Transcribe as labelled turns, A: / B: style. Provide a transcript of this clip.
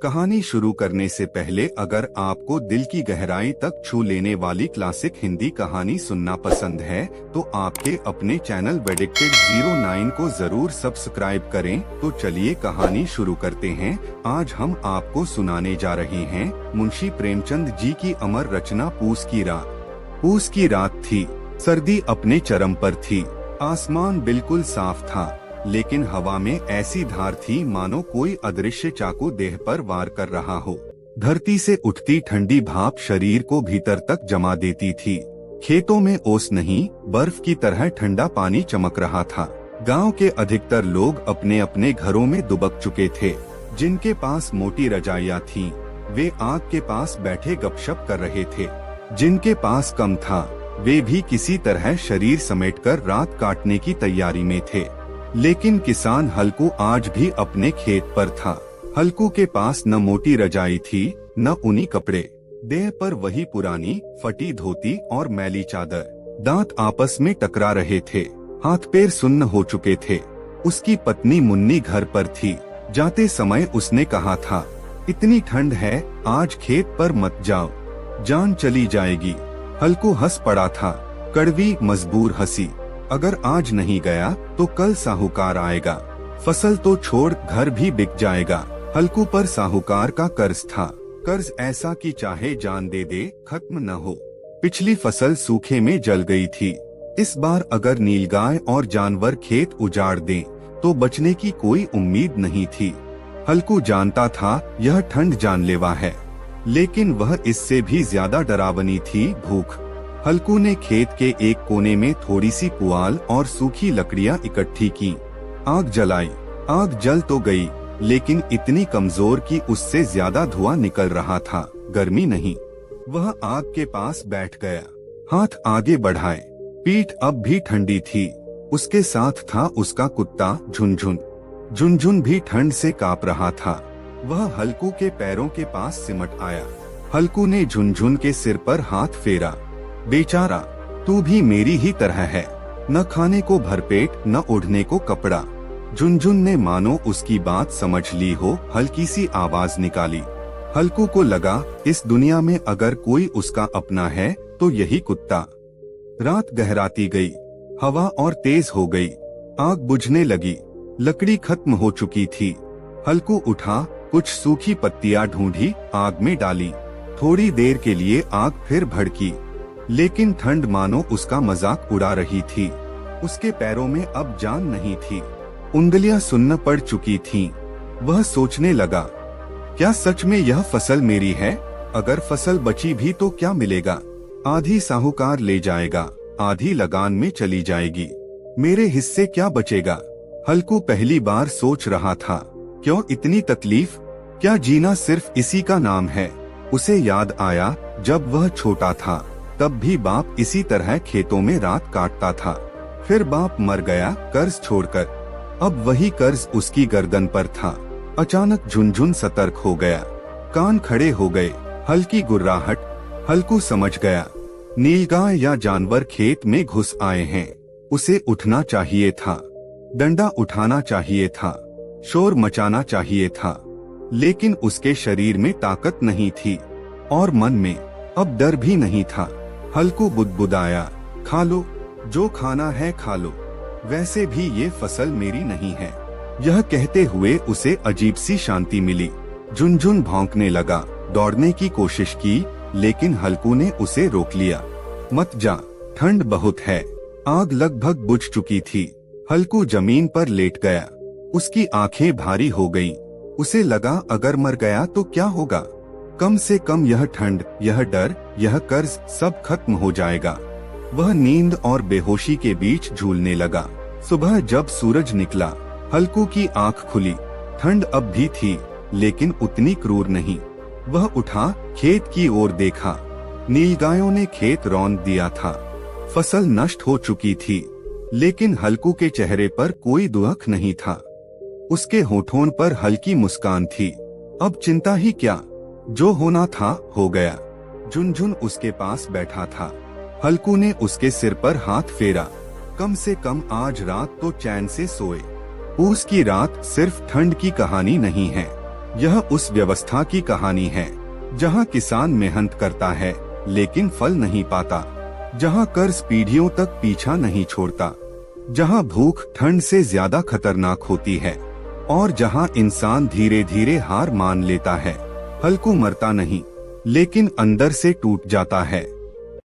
A: कहानी शुरू करने से पहले अगर आपको दिल की गहराई तक छू लेने वाली क्लासिक हिंदी कहानी सुनना पसंद है तो आपके अपने चैनल वेडिक्टेड 09 को जरूर सब्सक्राइब करें। तो चलिए कहानी शुरू करते हैं। आज हम आपको सुनाने जा रहे हैं मुंशी प्रेमचंद जी की अमर रचना पूस की रात। पूस की रात थी, सर्दी अपने चरम पर थी। आसमान बिल्कुल साफ था, लेकिन हवा में ऐसी धार थी मानो कोई अदृश्य चाकू देह पर वार कर रहा हो। धरती से उठती ठंडी भाप शरीर को भीतर तक जमा देती थी। खेतों में ओस नहीं, बर्फ की तरह ठंडा पानी चमक रहा था। गांव के अधिकतर लोग अपने अपने घरों में दुबक चुके थे। जिनके पास मोटी रजाइयां थीं, वे आग के पास बैठे गपशप कर रहे थे। जिनके पास कम था, वे भी किसी तरह शरीर समेटकर रात काटने की तैयारी में थे। लेकिन किसान हल्कू आज भी अपने खेत पर था। हल्कू के पास न मोटी रजाई थी, न ऊनी कपड़े। देह पर वही पुरानी फटी धोती और मैली चादर। दांत आपस में टकरा रहे थे, हाथ पैर सुन्न हो चुके थे। उसकी पत्नी मुन्नी घर पर थी। जाते समय उसने कहा था, इतनी ठंड है, आज खेत पर मत जाओ, जान चली जाएगी। हल्कू हंस पड़ा था, कड़वी मजबूर हंसी। अगर आज नहीं गया तो कल साहूकार आएगा। फसल तो छोड़ घर भी बिक जाएगा। हल्कू पर साहूकार का कर्ज था, कर्ज ऐसा कि चाहे जान दे दे खत्म न हो। पिछली फसल सूखे में जल गई थी। इस बार अगर नीलगाय और जानवर खेत उजाड़ दें तो बचने की कोई उम्मीद नहीं थी। हल्कू जानता था यह ठंड जानलेवा है, लेकिन वह इससे भी ज्यादा डरावनी थी भूख। हल्कू ने खेत के एक कोने में थोड़ी सी पुआल और सूखी लकड़ियां इकट्ठी की। आग जलाई। आग जल तो गई, लेकिन इतनी कमजोर कि उससे ज्यादा धुआं निकल रहा था, गर्मी नहीं। वह आग के पास बैठ गया, हाथ आगे बढ़ाए। पीठ अब भी ठंडी थी। उसके साथ था उसका कुत्ता झुनझुन। झुनझुन भी ठंड से कांप रहा था। वह हल्कू के पैरों के पास सिमट आया। हल्कू ने झुनझुन के सिर पर हाथ फेरा। बेचारा, तू भी मेरी ही तरह है, न खाने को भरपेट, न ओढ़ने को कपड़ा। झुनझुन ने मानो उसकी बात समझ ली हो हल्की सी आवाज निकाली। हल्कू को लगा इस दुनिया में अगर कोई उसका अपना है तो यही कुत्ता। रात गहराती गई, हवा और तेज हो गई। आग बुझने लगी, लकड़ी खत्म हो चुकी थी। हल्कू उठा, कुछ सूखी पत्तियां ढूंढी, आग में डाली। थोड़ी देर के लिए आग फिर भड़की, लेकिन ठंड मानो उसका मजाक उड़ा रही थी। उसके पैरों में अब जान नहीं थी, उंगलियां सुन्न पड़ चुकी थीं। वह सोचने लगा, क्या सच में यह फसल मेरी है? अगर फसल बची भी तो क्या मिलेगा? आधी साहूकार ले जाएगा, आधी लगान में चली जाएगी। मेरे हिस्से क्या बचेगा? हल्कू पहली बार सोच रहा था, क्यों इतनी तकलीफ? क्या जीना सिर्फ इसी का नाम है? उसे याद आया जब वह छोटा था, तब भी बाप इसी तरह खेतों में रात काटता था। फिर बाप मर गया कर्ज छोड़कर, अब वही कर्ज उसकी गर्दन पर था। अचानक झुनझुन सतर्क हो गया, कान खड़े हो गए। हल्की गुर्राहट। हल्कू समझ गया, नीलगाय या जानवर खेत में घुस आए हैं। उसे उठना चाहिए था, डंडा उठाना चाहिए था, शोर मचाना चाहिए था, लेकिन उसके शरीर में ताकत नहीं थी और मन में अब डर भी नहीं था। हल्कू बुदबुदाया, खा लो, जो खाना है खा लो, वैसे भी ये फसल मेरी नहीं है। यह कहते हुए उसे अजीब सी शांति मिली। झुनझुन भौंकने लगा, दौड़ने की कोशिश की, लेकिन हल्कू ने उसे रोक लिया। मत जा, ठंड बहुत है। आग लगभग बुझ चुकी थी। हल्कू जमीन पर लेट गया। उसकी आंखें भारी हो गईं। उसे लगा अगर मर गया तो क्या होगा? कम से कम यह ठंड, यह डर, यह कर्ज सब खत्म हो जाएगा। वह नींद और बेहोशी के बीच झूलने लगा। सुबह जब सूरज निकला, हल्कू की आंख खुली। ठंड अब भी थी, लेकिन उतनी क्रूर नहीं। वह उठा, खेत की ओर देखा। नीलगायों ने खेत रौंद दिया था। फसल नष्ट हो चुकी थी, लेकिन हल्कू के चेहरे पर कोई दुख नहीं था। उसके होठों पर हल्की मुस्कान थी। अब चिंता ही क्या, जो होना था हो गया। झुनझुन उसके पास बैठा था। हल्कू ने उसके सिर पर हाथ फेरा। कम से कम आज रात तो चैन से सोए। पूस की रात सिर्फ ठंड की कहानी नहीं है, यह उस व्यवस्था की कहानी है जहां किसान मेहनत करता है लेकिन फल नहीं पाता, जहां कर्ज पीढ़ियों तक पीछा नहीं छोड़ता, जहां भूख ठंड से ज्यादा खतरनाक होती है और जहां इंसान धीरे धीरे हार मान लेता है। हल्कू मरता नहीं लेकिन अंदर से टूट जाता है।